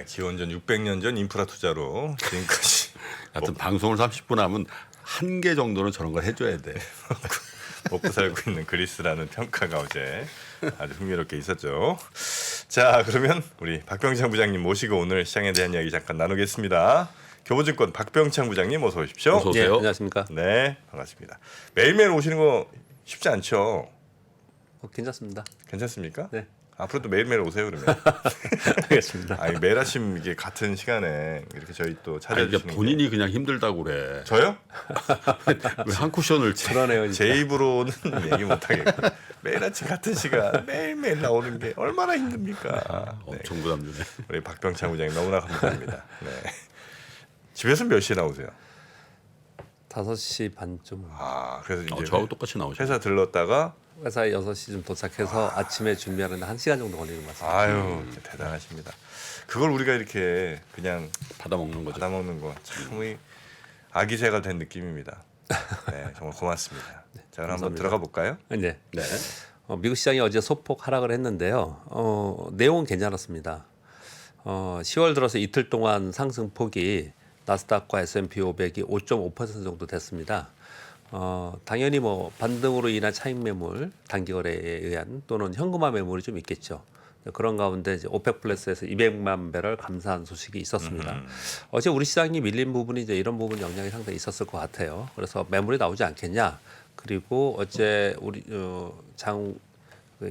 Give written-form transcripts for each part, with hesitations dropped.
네, 기원전 600년 전 인프라 투자로 지금까지 하여튼 방송을 30분 하면 한 개 정도는 저런 걸 해줘야 돼. 먹고 살고 있는 그리스라는 평가가 어제 아주 흥미롭게 있었죠. 자, 그러면 우리 박병창 부장님 모시고 오늘 시장에 대한 이야기 잠깐 나누겠습니다. 교보증권 박병창 부장님 어서 오십시오. 어서 오세요. 네, 안녕하십니까. 네, 반갑습니다. 매일매일 오시는 거 쉽지 않죠? 괜찮습니다. 괜찮습니까? 네. 앞으로도 매일매일 오세요 그러면. 알겠습니다. 아니, 매일 아침 이게 같은 시간에 이렇게 저희 또 찾아주시는 그러니까 본인이 그냥 힘들다고 그래. 저요? 왜 한 쿠션을 치? 그러네요. 진짜. 제 입으로는 얘기 못 하겠고 매일 아침 같은 시간 매일매일 나오는 게 얼마나 힘듭니까? 네. 엄청 부담주네. 우리 박병창 부장님 너무나 감사합니다. 네. 집에서 몇 시에 나오세요? 5시 반쯤 아, 그래서 이제 저하고 똑같이 나오죠. 회사 들렀다가 회사에 6시쯤 도착해서 아침에 준비하는데 1시간 정도 걸리는 것 같습니다. 아유, 대단하십니다. 그걸 우리가 이렇게 그냥 받아 먹는 거죠. 받아먹는 거 참 아기새가 된 느낌입니다. 네, 정말 고맙습니다. 자, 그럼 한번 감사합니다. 들어가 볼까요? 네. 네. 미국 시장이 어제 소폭 하락을 했는데요. 내용은 괜찮았습니다. 10월 들어서 이틀 동안 상승폭이 나스닥과 S&P 500이 5.5% 정도 됐습니다. 당연히 뭐 반등으로 인한 차익 매물, 단기 거래에 의한 또는 현금화 매물이 좀 있겠죠. 그런 가운데 이제 오펙 플러스에서 200만 배럴 감사한 소식이 있었습니다. 어제 우리 시장이 밀린 부분이 이제 이런 부분 영향이 상당히 있었을 것 같아요. 그래서 매물이 나오지 않겠냐. 그리고 어제 우리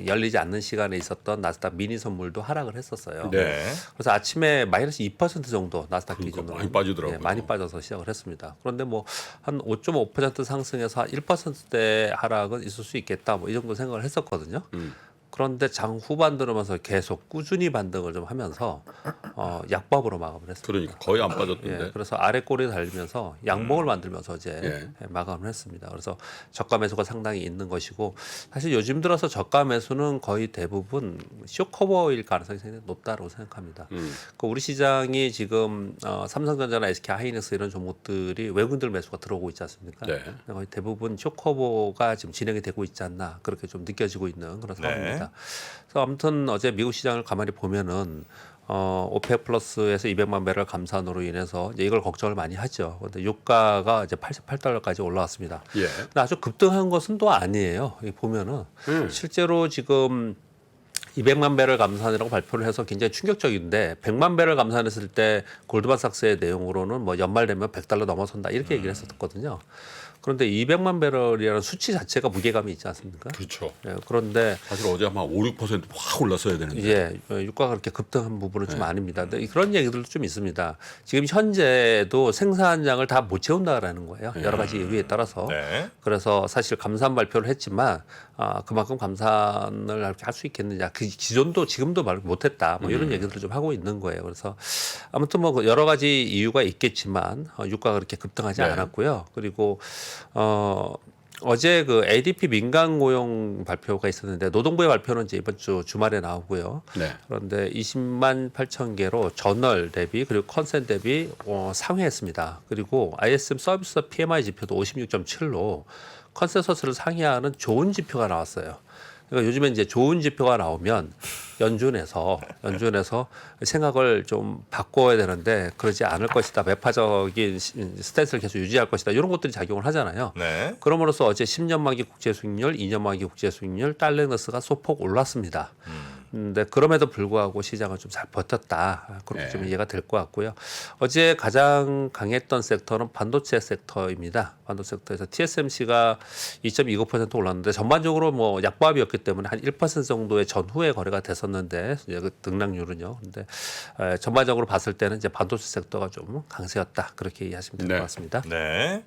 열리지 않는 시간에 있었던 나스닥 미니 선물도 하락을 했었어요. 네. 그래서 아침에 마이너스 2% 정도 나스닥 그러니까 기준으로 많이 빠지더라고요. 많이 빠져서 시작을 했습니다. 그런데 뭐 한 5.5% 상승해서 한 1%대 하락은 있을 수 있겠다. 뭐 이 정도 생각을 했었거든요. 그런데 장 후반 들어면서 계속 꾸준히 반등을 좀 하면서 약밥으로 마감을 했습니다. 그러니까 거의 안 빠졌던데. 예, 그래서 아래 꼬리 달리면서 양봉을 만들면서 이제 예. 마감을 했습니다. 그래서 저가 매수가 상당히 있는 것이고 사실 요즘 들어서 저가 매수는 거의 대부분 쇼커버일 가능성이 상당히 높다고 생각합니다. 그 우리 시장이 지금 삼성전자나 SK하이닉스 이런 종목들이 외국인들 매수가 들어오고 있지 않습니까? 네. 거의 대부분 쇼커버가 지금 진행이 되고 있지 않나 그렇게 좀 느껴지고 있는 그런 상황입니다. 그래서 아무튼 어제 미국 시장을 가만히 보면은 오펙 플러스에서 200만 배럴 감산으로 인해서 이제 이걸 걱정을 많이 하죠. 그런데 유가가 이제 88달러까지 올라왔습니다. 예. 근데 아주 급등한 것은 또 아니에요. 여기 보면은 실제로 지금 200만 배럴 감산이라고 발표를 해서 굉장히 충격적인데 100만 배럴 감산했을 때 골드만삭스의 내용으로는 뭐 연말 되면 100달러 넘어선다 이렇게 얘기를 했었거든요. 그런데 200만 배럴이라는 수치 자체가 무게감이 있지 않습니까? 그렇죠. 예, 그런데 사실 어제 한 5, 6%확 올랐어야 되는데. 예, 유가가 그렇게 급등한 부분은 좀 아닙니다. 근데 그런 얘기들도 좀 있습니다. 지금 현재도 생산량을 다 못 채운다라는 거예요. 여러 가지 이유에 따라서. 네. 그래서 사실 감산 발표를 했지만 그만큼 감산을 할 수 있겠느냐. 그 기존도 지금도 말 못했다. 뭐 이런 얘기들을 좀 하고 있는 거예요. 그래서 아무튼 뭐 여러 가지 이유가 있겠지만 유가가 그렇게 급등하지 네. 않았고요. 그리고 어제 그 ADP 민간 고용 발표가 있었는데 노동부의 발표는 이제 이번 주 주말에 나오고요. 네. 그런데 20만 8천 개로 전월 대비 그리고 컨센 대비 상회했습니다. 그리고 ISM 서비스 PMI 지표도 56.7로 컨센서스를 상회하는 좋은 지표가 나왔어요. 그러니까 요즘에 이제 좋은 지표가 나오면 연준에서 생각을 좀 바꿔야 되는데 그러지 않을 것이다. 매파적인 스탠스를 계속 유지할 것이다. 이런 것들이 작용을 하잖아요. 네. 그럼으로써 어제 10년 만기 국제 수익률, 2년 만기 국제 수익률, 달러너스가 소폭 올랐습니다. 근데 그럼에도 불구하고 시장은 좀 잘 버텼다. 그렇게 네. 좀 이해가 될 것 같고요. 어제 가장 강했던 섹터는 반도체 섹터입니다. 반도체 섹터에서 TSMC가 2.29% 올랐는데 전반적으로 뭐 약보합이었기 때문에 한 1% 정도의 전후에 거래가 됐었는데 이제 그 등락률은요. 근데 전반적으로 봤을 때는 이제 반도체 섹터가 좀 강세였다. 그렇게 이해하시면 될 것 네. 같습니다. 네.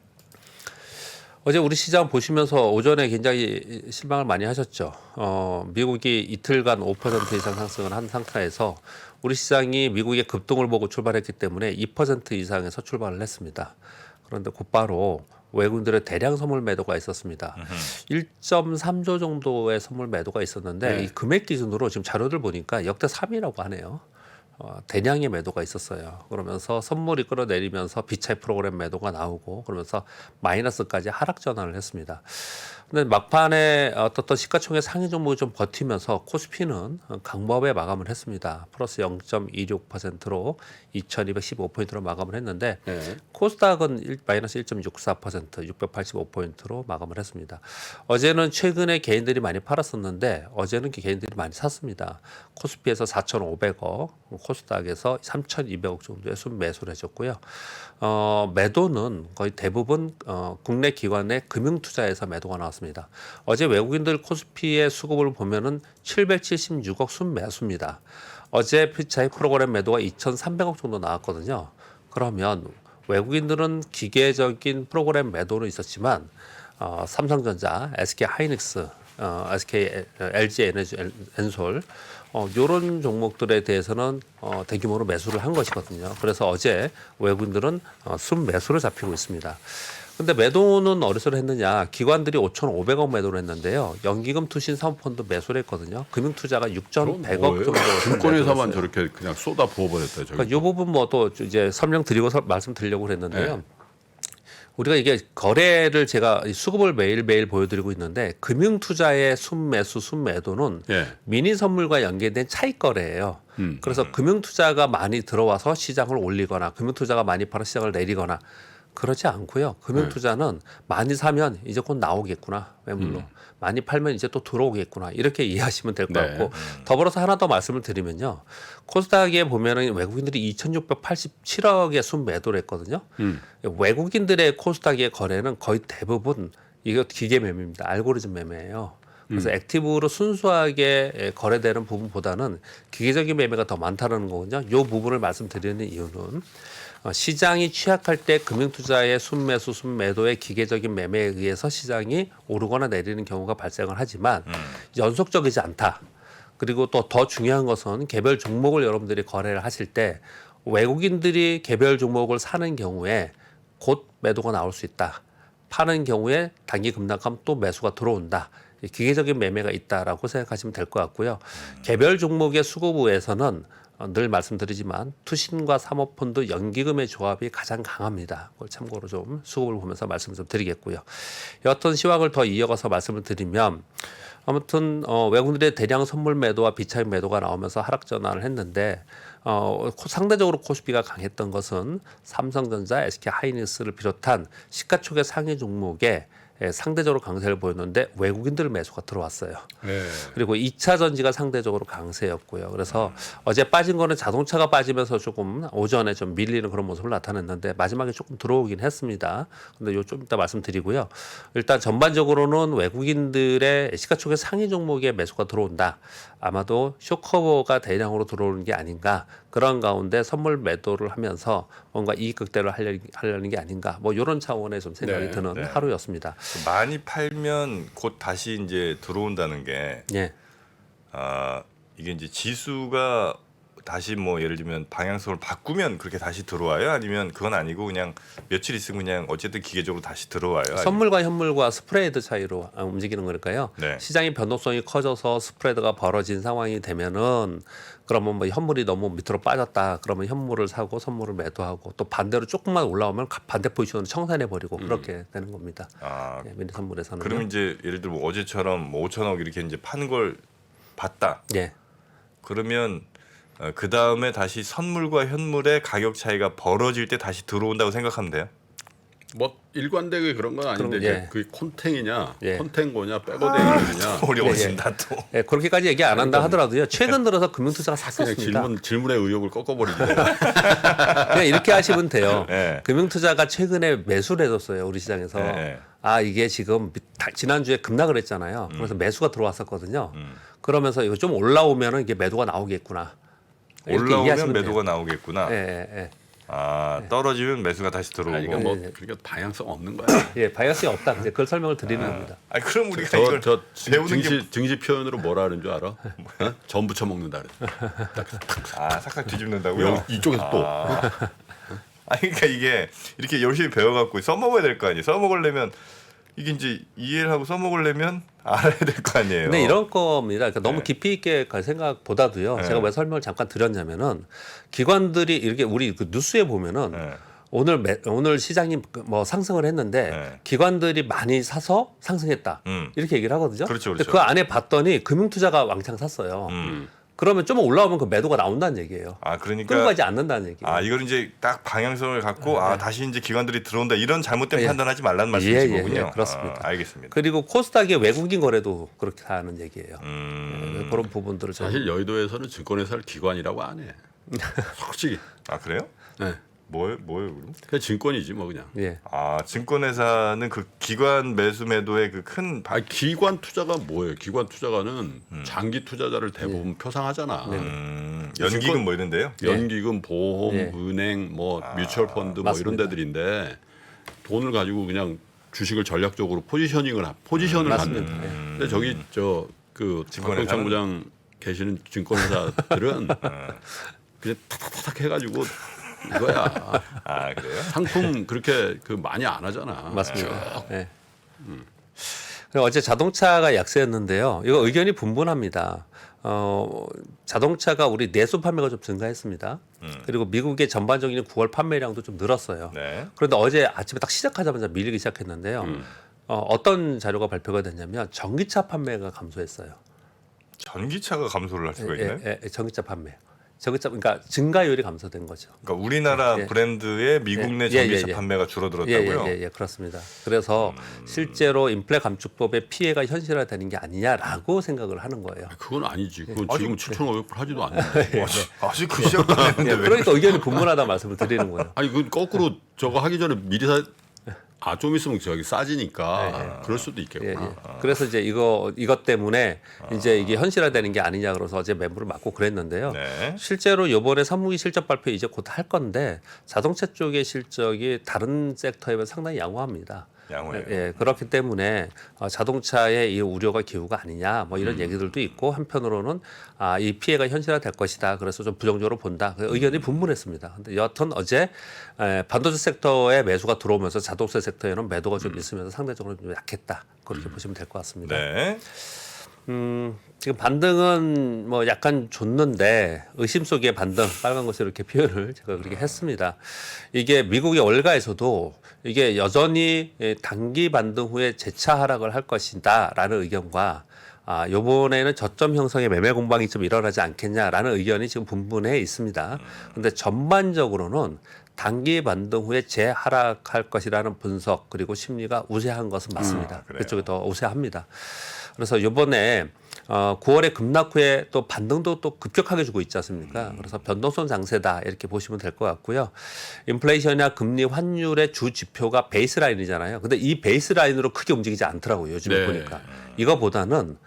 어제 우리 시장 보시면서 오전에 굉장히 실망을 많이 하셨죠. 미국이 이틀간 5% 이상 상승을 한 상태에서 우리 시장이 미국의 급등을 보고 출발했기 때문에 2% 이상에서 출발을 했습니다. 그런데 곧바로 외국인들의 대량 선물 매도가 있었습니다. 1.3조 정도의 선물 매도가 있었는데 네. 이 금액 기준으로 지금 자료들 보니까 역대 3위라고 하네요. 대량의 매도가 있었어요. 그러면서 선물이 끌어내리면서 비차익 프로그램 매도가 나오고 그러면서 마이너스까지 하락 전환을 했습니다. 근데 막판에 어떤 시가총액 상위 종목이 좀 버티면서 코스피는 강보합에 마감을 했습니다. 플러스 0.26%로 2,215포인트로 마감을 했는데 네. 코스닥은 마이너스 1.64% 685포인트로 마감을 했습니다. 어제는 최근에 개인들이 많이 팔았었는데 어제는 개인들이 많이 샀습니다. 코스피에서 4,500억, 코스닥에서 3,200억 정도의 순매수를 해줬고요. 매도는 거의 대부분 국내 기관의 금융투자에서 매도가 나왔습니다. 어제 외국인들 코스피의 수급을 보면은 776억 순매수입니다. 어제 피차이 프로그램 매도가 2,300억 정도 나왔거든요. 그러면 외국인들은 기계적인 프로그램 매도는 있었지만 삼성전자, SK 하이닉스, SK LG 에너지 엔솔 이런 종목들에 대해서는 대규모로 매수를 한 것이거든요. 그래서 어제 외국인들은 순매수를 잡히고 있습니다. 근데 매도는 어디서 했느냐? 기관들이 5,500억 매도를 했는데요. 연기금 투신 사모펀드 매수를 했거든요. 금융투자가 6,100억 정도. 증권회사만 저렇게 그냥 쏟아 부어버렸다. 저기. 그러니까 이 부분 뭐 또 이제 설명드리고 말씀드리려고 그랬는데요. 네. 우리가 이게 거래를 제가 수급을 매일매일 보여드리고 있는데 금융투자의 순매수, 순매도는 예. 미니 선물과 연계된 차익 거래예요. 그래서 금융투자가 많이 들어와서 시장을 올리거나 금융투자가 많이 팔아 시장을 내리거나 그렇지 않고요. 금융투자는 많이 사면 이제 곧 나오겠구나 매물로. 많이 팔면 이제 또 들어오겠구나. 이렇게 이해하시면 될 것 네. 같고 더불어서 하나 더 말씀을 드리면요. 코스닥에 보면은 외국인들이 2,687억의 순매도를 했거든요. 외국인들의 코스닥의 거래는 거의 대부분 이거 기계 매매입니다. 알고리즘 매매예요. 그래서 액티브로 순수하게 거래되는 부분보다는 기계적인 매매가 더 많다는 거거든요. 이 부분을 말씀드리는 이유는 시장이 취약할 때 금융투자의 순매수, 순매도의 기계적인 매매에 의해서 시장이 오르거나 내리는 경우가 발생을 하지만 연속적이지 않다. 그리고 또 더 중요한 것은 개별 종목을 여러분들이 거래를 하실 때 외국인들이 개별 종목을 사는 경우에 곧 매도가 나올 수 있다. 파는 경우에 단기 급락하면 또 매수가 들어온다. 기계적인 매매가 있다라고 생각하시면 될 것 같고요. 개별 종목의 수급부에서는 늘 말씀드리지만 투신과 사모펀드 연기금의 조합이 가장 강합니다. 그걸 참고로 좀 수급을 보면서 말씀을 좀 드리겠고요. 여하튼 시황을 더 이어가서 말씀을 드리면 아무튼 외국인들의 대량 선물 매도와 비차익 매도가 나오면서 하락 전환을 했는데 상대적으로 코스피가 강했던 것은 삼성전자, SK 하이닉스를 비롯한 시가총액 상위 종목에 상대적으로 강세를 보였는데 외국인들 매수가 들어왔어요. 네. 그리고 2차 전지가 상대적으로 강세였고요. 그래서 어제 빠진 거는 자동차가 빠지면서 조금 오전에 좀 밀리는 그런 모습을 나타냈는데 마지막에 조금 들어오긴 했습니다. 근데 요 좀 이따 말씀드리고요. 일단 전반적으로는 외국인들의 시가총액 상위 종목에 매수가 들어온다. 아마도 쇼커버가 대량으로 들어오는 게 아닌가. 그런 가운데 선물 매도를 하면서 뭔가 이익 극대를 하려는 게 아닌가. 뭐 이런 차원의 좀 생각이 네, 드는 네. 하루였습니다. 많이 팔면 곧 다시 이제 들어온다는 게 예. 이게 이제 지수가 다시 뭐 예를 들면 방향성을 바꾸면 그렇게 다시 들어와요? 아니면 그건 아니고 그냥 며칠 있으면 그냥 어쨌든 기계적으로 다시 들어와요? 아니면- 선물과 현물과 스프레드 차이로 움직이는 거니까요. 네. 시장의 변동성이 커져서 스프레드가 벌어진 상황이 되면은 그러면 뭐 현물이 너무 밑으로 빠졌다. 그러면 현물을 사고 선물을 매도하고 또 반대로 조금만 올라오면 반대 포지션으로 청산해 버리고 그렇게 되는 겁니다. 아, 예, 미니 선물에서는. 그러면 이제 예를 들어 뭐 어제처럼 뭐 5천억 이렇게 이제 파는 걸 봤다. 예. 그러면 그 다음에 다시 선물과 현물의 가격 차이가 벌어질 때 다시 들어온다고 생각하면 돼요? 뭐 일관되게 그런 건 아닌데 그럼, 이제 예. 그게 콘탱이냐, 예. 콘탱고냐, 백어데이냐. 어려워진다 또. 예, 그렇게까지 얘기 안 한다 하더라도요. 최근 들어서 금융투자가 그냥 샀었습니다. 질문의 의욕을 꺾어버리죠. 그냥 이렇게 하시면 돼요. 네. 금융투자가 최근에 매수를 해줬어요. 우리 시장에서. 네. 아 이게 지금 지난주에 급락을 했잖아요. 그래서 매수가 들어왔었거든요. 그러면서 이거 좀 올라오면은 이게 매도가 나오겠구나. 이렇게 올라오면 이해하시면 매도가 돼요. 나오겠구나. 예. 아 떨어지면 매수가 다시 들어오고. 아니, 그러니까 뭐 예. 그러니까 방향성 없는 거야. 예, 바이어스가 없다. 이제 그걸 설명을 드리는 겁니다. 아니 그럼 우리가 이걸 저 배우는 게 증시 표현으로 뭐라 하는 줄 알아? 어? 전 부쳐 먹는다 그래. 삭삭 뒤집는다고요? 여기 이쪽에서 또. 아니 그러니까 이게 이렇게 열심히 배워갖고 써먹어야 될 거 아니에요. 써먹으려면 이게 이제 이해를 하고 써먹으려면 알아야 될 거 아니에요. 근데 이런 겁니다. 그러니까 너무 네. 깊이 있게 갈 생각보다도요. 네. 제가 왜 설명을 잠깐 드렸냐면은 기관들이 이렇게 우리 그 뉴스에 보면은 네. 오늘 시장이 뭐 상승을 했는데 네. 기관들이 많이 사서 상승했다. 이렇게 얘기를 하거든요. 그렇죠, 근데 그렇죠. 그 안에 봤더니 금융투자가 왕창 샀어요. 그러면 좀 올라오면 그 매도가 나온다는 얘기예요. 아 끌고 그러니까 가지 않는다는 얘기예요. 아 이걸 이제 딱 방향성을 갖고 다시 이제 기관들이 들어온다 이런 잘못된 예. 판단하지 말라는 말씀이신 예, 거군요. 그렇습니다. 알겠습니다. 그리고 코스닥의 외국인 거래도 그렇게 하는 얘기예요. 그런 부분들을 좀 사실 여의도에서는 증권회사를 기관이라고 안 해. 솔직히. 아 그래요? 네. 뭐예요 그럼? 그냥 증권이지 뭐 그냥. 예. 아 증권회사는 그 기관 매수 매도의 그큰 아 기관 투자가 뭐예요? 기관 투자가는 장기 투자자를 대부분 표상하잖아. 연기금 증권- 뭐 이런데요? 연기금, 보험, 예. 은행, 뭐 뮤추얼 펀드 뭐 이런 맞습니다. 데들인데 돈을 가지고 그냥 주식을 전략적으로 포지션을 맞습니다. 하는. 예. 근데 저기 그 증권회사는? 박병창 부장 계시는 증권회사들은 그냥 탁탁탁 해가지고 이거야. 아 그래요? 상품 그렇게 그 많이 안 하잖아. 맞습니다. 예. 그리고 어제 자동차가 약세였는데요. 이거 의견이 분분합니다. 자동차가 우리 내수 판매가 좀 증가했습니다. 그리고 미국의 전반적인 9월 판매량도 좀 늘었어요. 네. 그런데 어제 아침에 딱 시작하자마자 밀리기 시작했는데요. 어떤 자료가 발표가 됐냐면 전기차 판매가 감소했어요. 전기차가 감소를 할 수가 있나요? 전기차 판매. 전기차 그러니까 증가율이 감소된 거죠. 그러니까 우리나라 예. 브랜드의 미국 내 예, 전기차 예, 예. 판매가 줄어들었다고요? 예, 그렇습니다. 그래서 실제로 인플레 감축법의 피해가 현실화되는 게 아니냐라고 생각을 하는 거예요. 그건 아니지. 그건 지금 7,500불 하지도 않는데. 아직 그 시작도 안 했는데 왜? 그러니까 의견이 분분하다 말씀을 드리는 거예요. 아니 그 거꾸로 저거 하기 전에 미리 좀 있으면 저기 싸지니까 그럴 수도 예, 있겠구나. 예. 그래서 이제 이것 때문에 이제 이게 현실화되는 게 아니냐 그래서 어제 매물을 맞고 그랬는데요. 네. 실제로 이번에 3분기 실적 발표 이제 곧 할 건데 자동차 쪽의 실적이 다른 섹터에 비해 상당히 양호합니다. 양호해요. 예, 그렇기 때문에 자동차의 이 우려가 기후가 아니냐 뭐 이런 얘기들도 있고 한편으로는 이 피해가 현실화될 것이다. 그래서 좀 부정적으로 본다. 의견이 분분했습니다. 근데 여하튼 어제 반도체 섹터에 매수가 들어오면서 자동차 섹터에는 매도가 좀 있으면서 상대적으로 좀 약했다. 그렇게 보시면 될 것 같습니다. 네. 지금 반등은 뭐 약간 줬는데 의심 속의 반등 빨간 것으로 이렇게 표현을 제가 그렇게 했습니다. 이게 미국의 월가에서도 이게 여전히 단기 반등 후에 재차 하락을 할 것이다라는 의견과 요번에는 저점 형성의 매매 공방이 좀 일어나지 않겠냐라는 의견이 지금 분분해 있습니다. 그런데 전반적으로는 단기 반등 후에 재하락할 것이라는 분석 그리고 심리가 우세한 것은 맞습니다. 그래요. 그쪽이 더 우세합니다. 그래서 이번에 9월에 급락 후에 또 반등도 또 급격하게 주고 있지 않습니까? 그래서 변동성 장세다 이렇게 보시면 될 것 같고요. 인플레이션이나 금리 환율의 주 지표가 베이스라인이잖아요. 근데 이 베이스라인으로 크게 움직이지 않더라고요. 요즘에 네. 보니까. 이거보다는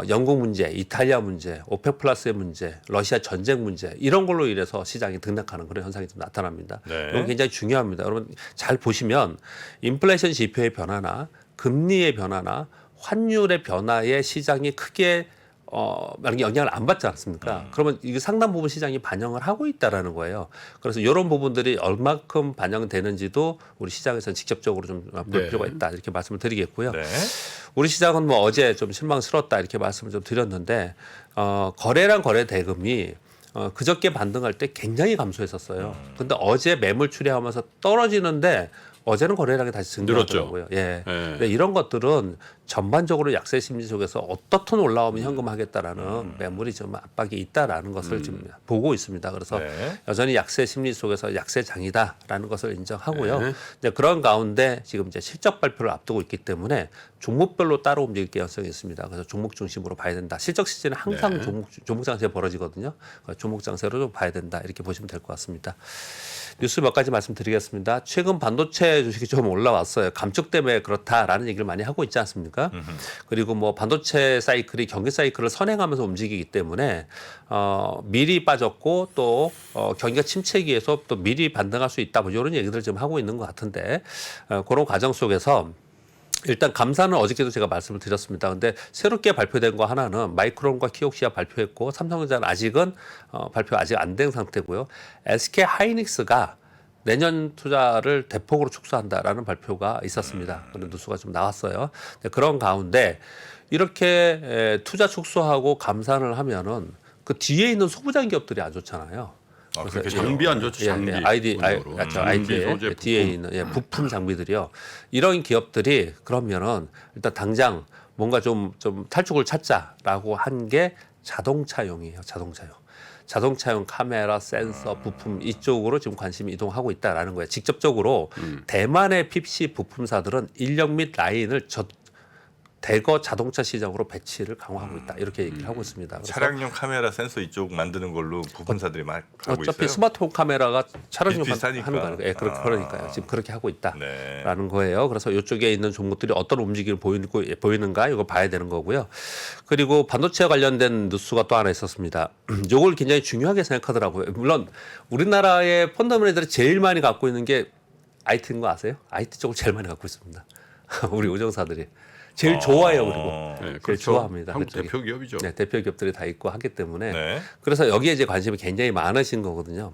영국 문제, 이탈리아 문제, 오펙 플러스의 문제, 러시아 전쟁 문제 이런 걸로 인해서 시장이 등락하는 그런 현상이 좀 나타납니다. 네. 이건 굉장히 중요합니다. 여러분 잘 보시면 인플레이션 지표의 변화나 금리의 변화나 환율의 변화에 시장이 크게 만약에 영향을 안 받지 않습니까? 그러면 이게 상당 부분 시장이 반영을 하고 있다라는 거예요. 그래서 이런 부분들이 얼마큼 반영되는지도 우리 시장에서는 직접적으로 좀 볼 네. 필요가 있다 이렇게 말씀을 드리겠고요. 네. 우리 시장은 뭐 어제 좀 실망스럽다 이렇게 말씀을 좀 드렸는데 거래량 거래 대금이 그저께 반등할 때 굉장히 감소했었어요. 근데 어제 매물 추리하면서 떨어지는데 어제는 거래량이 다시 증가하더라고요. 예. 근데 이런 것들은 전반적으로 약세 심리 속에서 어떻든 올라오면 현금하겠다라는 매물이 좀 압박이 있다라는 것을 지금 보고 있습니다. 그래서 네. 여전히 약세 심리 속에서 약세장이다라는 것을 인정하고요. 이제 그런 가운데 지금 이제 실적 발표를 앞두고 있기 때문에 종목별로 따로 움직일 개연성이 있습니다. 그래서 종목 중심으로 봐야 된다. 실적 시즌은 항상 종목 장세 벌어지거든요. 종목 장세로 좀 봐야 된다. 이렇게 보시면 될 것 같습니다. 뉴스 몇 가지 말씀드리겠습니다. 최근 반도체 주식이 좀 올라왔어요. 감축 때문에 그렇다라는 얘기를 많이 하고 있지 않습니까? 그리고 뭐 반도체 사이클이 경기 사이클을 선행하면서 움직이기 때문에 미리 빠졌고 또 경기가 침체기에서 또 미리 반등할 수 있다. 뭐 이런 얘기들 지금 하고 있는 것 같은데 그런 과정 속에서 일단 감사는 어저께도 제가 말씀을 드렸습니다. 근데 새롭게 발표된 거 하나는 마이크론과 키옥시아 발표했고 삼성전자는 아직은 발표 아직 안 된 상태고요. SK 하이닉스가 내년 투자를 대폭으로 축소한다라는 발표가 있었습니다. 그런 뉴스가 좀 나왔어요. 그런 가운데 이렇게 투자 축소하고 감산을 하면은 그 뒤에 있는 소부장 기업들이 안 좋잖아요. 그렇게 장비 안 좋죠. 장비. IT 소재, 뒤에 부품. 있는 부품 장비들이요. 이런 기업들이 그러면은 일단 당장 뭔가 좀 탈출을 찾자라고 한 게 자동차용이에요. 자동차용 카메라, 센서, 부품 이쪽으로 지금 관심이 이동하고 있다라는 거예요. 직접적으로 대만의 PC 부품사들은 인력 및 라인을 대거 자동차 시장으로 배치를 강화하고 있다. 이렇게 얘기를 하고 있습니다. 그래서 차량용 카메라 센서 이쪽 만드는 걸로 부품사들이 막 하고 어차피 있어요. 스마트폰 카메라가 차량용 비슷비슷하니까. 하는 거니까. 예, 그러니까요. 지금 그렇게 하고 네. 있다라는 거예요. 그래서 이쪽에 있는 종목들이 어떤 움직임을 보이는가 이거 봐야 되는 거고요. 그리고 반도체와 관련된 뉴스가 또 하나 있었습니다. 이걸 굉장히 중요하게 생각하더라고요. 물론 우리나라의 펀더멘털들이 제일 많이 갖고 있는 게 IT인 거 아세요? IT 쪽을 제일 많이 갖고 있습니다. 우리 우정사들이. 제일 좋아해요, 그리고. 네, 제일 그렇죠. 좋아합니다. 한국 그쪽이. 대표 기업이죠. 네, 대표 기업들이 다 있고 하기 때문에. 네. 그래서 여기에 이제 관심이 굉장히 많으신 거거든요.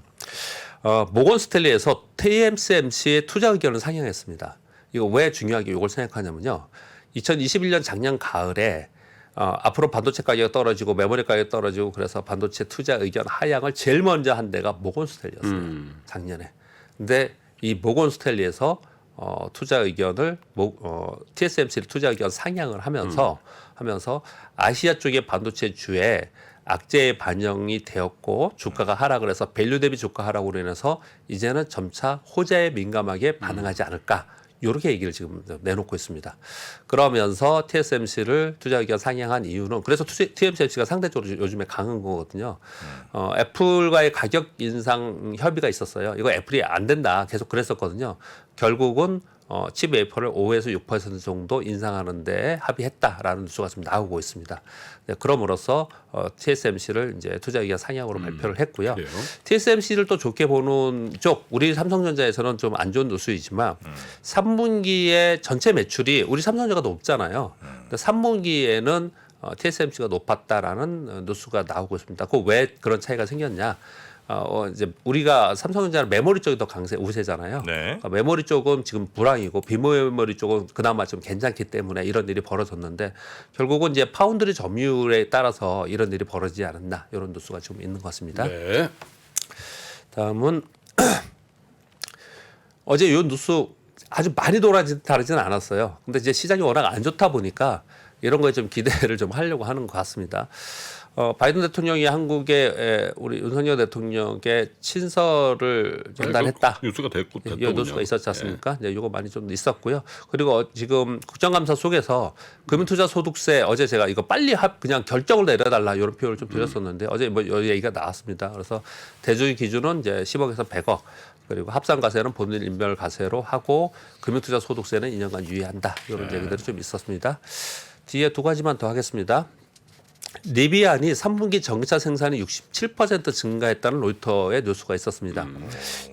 모건 스탠리에서 TSMC의 투자 의견을 상향했습니다. 이거 왜 중요하게 이걸 생각하냐면요. 2021년 작년 가을에 앞으로 반도체 가격이 떨어지고 메모리 가격이 떨어지고 그래서 반도체 투자 의견 하향을 제일 먼저 한 데가 모건 스탠리였어요. 작년에. 근데 이 모건 스탠리에서 투자 의견을 TSMC를 투자 의견 상향을 하면서 아시아 쪽의 반도체 주에 악재에 반영이 되었고 주가가 하락을 해서 밸류 대비 주가 하락으로 인해서 이제는 점차 호재에 민감하게 반응하지 않을까. 이렇게 얘기를 지금 내놓고 있습니다. 그러면서 TSMC를 투자 의견 상향한 이유는 그래서 TSMC가 상대적으로 요즘에 강한 거거든요. 애플과의 가격 인상 협의가 있었어요. 이거 애플이 안 된다 계속 그랬었거든요. 결국은 칩 웨이퍼를 5에서 6% 정도 인상하는데 합의했다라는 뉴스가 지금 나오고 있습니다. 네, 그럼으로써 TSMC를 이제 투자 의견 상향으로 발표를 했고요. 그래요? TSMC를 또 좋게 보는 쪽 우리 삼성전자에서는 좀 안 좋은 뉴스이지만 3분기에 전체 매출이 우리 삼성전자가 높잖아요. 근데 3분기에는 TSMC가 높았다라는 뉴스가 나오고 있습니다. 그 왜 그런 차이가 생겼냐? 이제 우리가 삼성전자는 메모리 쪽이 더 우세잖아요. 네. 그러니까 메모리 쪽은 지금 불황이고 비메모리 쪽은 그나마 좀 괜찮기 때문에 이런 일이 벌어졌는데 결국은 이제 파운드리 점유율에 따라서 이런 일이 벌어지지 않았나 이런 뉴스가 지금 있는 것 같습니다. 네. 다음은 어제 이 뉴스 아주 많이 다르지는 않았어요. 근데 이제 시장이 워낙 안 좋다 보니까 이런 거에 좀 기대를 좀 하려고 하는 것 같습니다. 바이든 대통령이 한국에 우리 윤석열 대통령께 친서를 전달했다. 뉴스가 됐고 이 뉴스가 있었지 않습니까? 네, 이거 많이 좀 있었고요. 그리고 지금 국정감사 속에서 금융투자소득세 어제 제가 이거 빨리 그냥 결정을 내려달라 이런 표현을 좀 드렸었는데 어제 뭐 여기 얘기가 나왔습니다. 그래서 대주주 기준은 이제 10억에서 100억 그리고 합산과세는 본인 인별 과세로 하고 금융투자소득세는 2년간 유예한다 이런 얘기들이 좀 있었습니다. 뒤에 두 가지만 더 하겠습니다. 리비안이 3분기 전기차 생산이 67% 증가했다는 로이터의 뉴스가 있었습니다.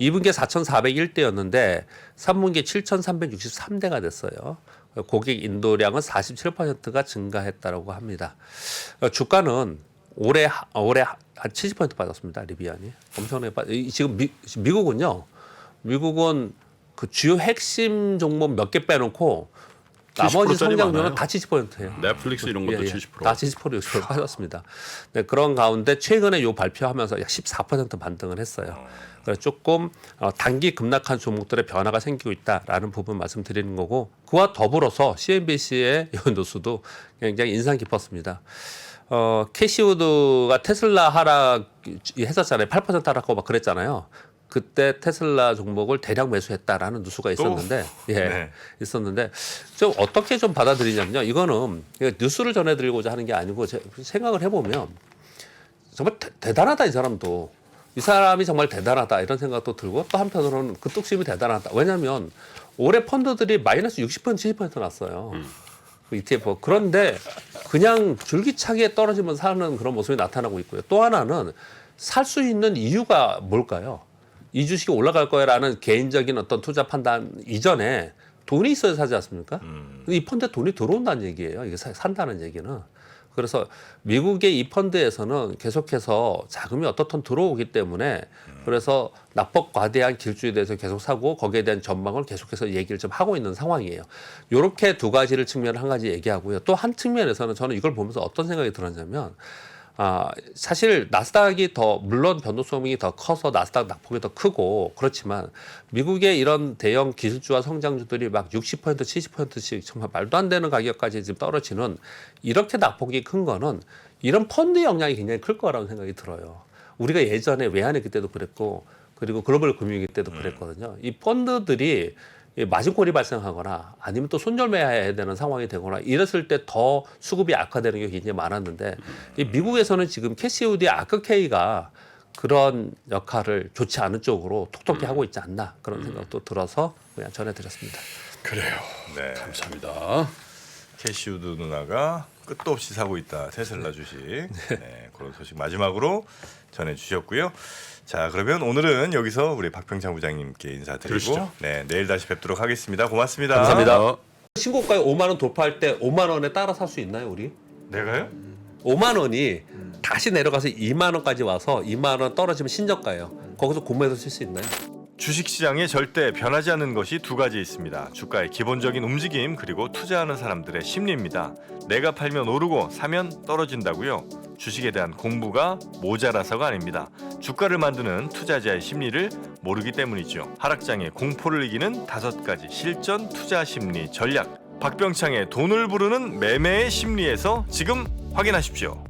2분기에 4,401대였는데 3분기에 7,363대가 됐어요. 고객 인도량은 47%가 증가했다고 합니다. 주가는 올해 한 70% 빠졌습니다. 리비안이 엄청나게 지금 미국은 그 주요 핵심 종목 몇 개 빼놓고 나머지 성장률은 다 70%예요. 넷플릭스 이런 것도 70%. 다 70%, 60% 빠졌습니다. 네, 그런 가운데 최근에 요 발표하면서 약 14% 반등을 했어요. 그래서 조금 단기 급락한 종목들의 변화가 생기고 있다라는 부분 말씀드리는 거고 그와 더불어서 CNBC의 이 뉴스도 굉장히 인상 깊었습니다. 캐시우드가 테슬라 하락 했었잖아요. 8% 하락하고 막 그랬잖아요. 그때 테슬라 종목을 대량 매수했다라는 뉴스가 있었는데, 네. 있었는데 좀 어떻게 좀 받아들이냐면요. 이거는 뉴스를 전해드리고자 하는 게 아니고 생각을 해보면 정말 대단하다 이 사람도 이 사람이 정말 대단하다 이런 생각도 들고 또 한편으로는 그 뚝심이 대단하다. 왜냐하면 올해 펀드들이 마이너스 60% 70% 났어요. 그 ETF 그런데 그냥 줄기차게 떨어지면서 사는 그런 모습이 나타나고 있고요. 또 하나는 살 수 있는 이유가 뭘까요? 이 주식이 올라갈 거야라는 개인적인 어떤 투자 판단 이전에 돈이 있어야 사지 않습니까? 근데 이 펀드에 돈이 들어온다는 얘기예요. 이게 산다는 얘기는. 그래서 미국의 이 펀드에서는 계속해서 자금이 어떻든 들어오기 때문에 그래서 낙폭 과대한 길주에 대해서 계속 사고 거기에 대한 전망을 계속해서 얘기를 좀 하고 있는 상황이에요. 이렇게 두 가지를 측면을 한 가지 얘기하고요. 또 한 측면에서는 저는 이걸 보면서 어떤 생각이 들었냐면 사실 나스닥이 더 물론 변동성이 더 커서 나스닥 낙폭이 더 크고 그렇지만 미국의 이런 대형 기술주와 성장주들이 막 60% 70%씩 정말 말도 안 되는 가격까지 지금 떨어지는 이렇게 낙폭이 큰 거는 이런 펀드 영향이 굉장히 클 거라는 생각이 들어요. 우리가 예전에 외환위기 때도 그랬고 그리고 글로벌 금융위기 때도 그랬거든요. 이 펀드들이 마진콜이 발생하거나 아니면 또 손절매해야 되는 상황이 되거나 이랬을 때 더 수급이 악화되는 게 굉장히 많았는데 이 미국에서는 지금 캐시우드의 아크케이가 그런 역할을 좋지 않은 쪽으로 톡톡히 하고 있지 않나 그런 생각도 들어서 그냥 전해드렸습니다. 그래요. 네. 감사합니다. 캐시우드 누나가 끝도 없이 사고 있다. 테슬라 주식. 네, 그런 소식 마지막으로 전해주셨고요. 자, 그러면 오늘은 여기서 우리 박병창 부장님께 인사드리고 그러시죠. 네, 내일 다시 뵙도록 하겠습니다. 고맙습니다. 감사합니다. 신고가에 5만 원 돌파할 때 5만 원에 따라 살 수 있나요, 우리? 내가요? 5만 원이 다시 내려가서 2만 원까지 와서 2만 원 떨어지면 신저가예요. 거기서 구매해서 쓸 수 있나요? 주식시장에 절대 변하지 않는 것이 두 가지 있습니다. 주가의 기본적인 움직임 그리고 투자하는 사람들의 심리입니다. 내가 팔면 오르고 사면 떨어진다고요. 주식에 대한 공부가 모자라서가 아닙니다. 주가를 만드는 투자자의 심리를 모르기 때문이죠. 하락장의 공포를 이기는 5가지 실전 투자 심리 전략. 박병창의 돈을 부르는 매매의 심리에서 지금 확인하십시오.